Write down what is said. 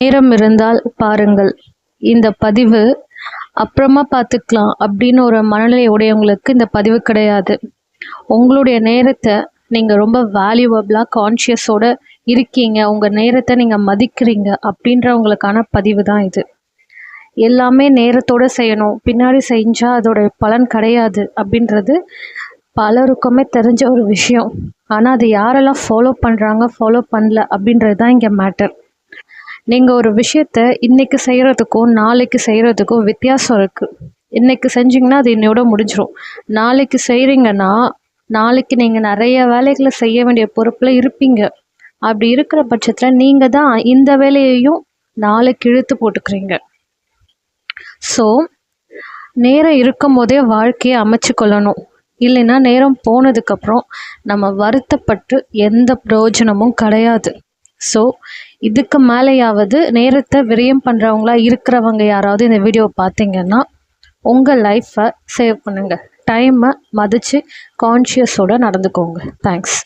நேரம் இருந்தால் பாருங்கள். இந்த பதிவு அப்புறமா பார்த்துக்கலாம் அப்படின்னு ஒரு மனநிலை உடையவங்களுக்கு இந்த பதிவு கிடையாது. உங்களுடைய நேரத்தை நீங்கள் ரொம்ப வேல்யூவபிளாக கான்ஷியஸோடு இருக்கீங்க, உங்கள் நேரத்தை நீங்கள் மதிக்கிறீங்க அப்படின்றவங்களுக்கான பதிவு தான் இது. எல்லாமே நேரத்தோடு செய்யணும், பின்னாடி செஞ்சால் அதோட பலன் கிடையாது அப்படின்றது பலருக்குமே தெரிஞ்ச ஒரு விஷயம். ஆனால் அது யாரெல்லாம் ஃபாலோ பண்ணுறாங்க ஃபாலோ பண்ணல அப்படின்றது தான் இங்கே மேட்டர். நீங்கள் ஒரு விஷயத்த இன்றைக்கி செய்கிறதுக்கும் நாளைக்கு செய்கிறதுக்கும் வித்தியாசம் இருக்குது. இன்றைக்கி செஞ்சிங்கன்னா அது இன்னையோட முடிஞ்சிடும். நாளைக்கு செய்கிறீங்கன்னா நாளைக்கு நீங்கள் நிறைய வேலைகளை செய்ய வேண்டிய பொறுப்பில் இருப்பீங்க. அப்படி இருக்கிற பட்சத்தில் நீங்கள் தான் இந்த வேலையையும் நாளைக்கு இழுத்து போட்டுக்கிறீங்க. ஸோ நேரம் இருக்கும் போதே வாழ்க்கையை அமைச்சு கொள்ளணும். இல்லைன்னா நேரம் போனதுக்கப்புறம் நம்ம வருத்தப்பட்டு எந்த பிரயோஜனமும் கிடையாது. ஸோ இதுக்கு மேலேயாவது நேரத்தை விரயம் பண்ணுறவங்களா இருக்கிறவங்க யாராவது இந்த வீடியோவை பார்த்தீங்கன்னா உங்கள் லைஃப்பை சேவ் பண்ணுங்கள். டைமை மதித்து கான்ஷியஸோடு நடந்துக்கோங்க. தேங்க்ஸ்.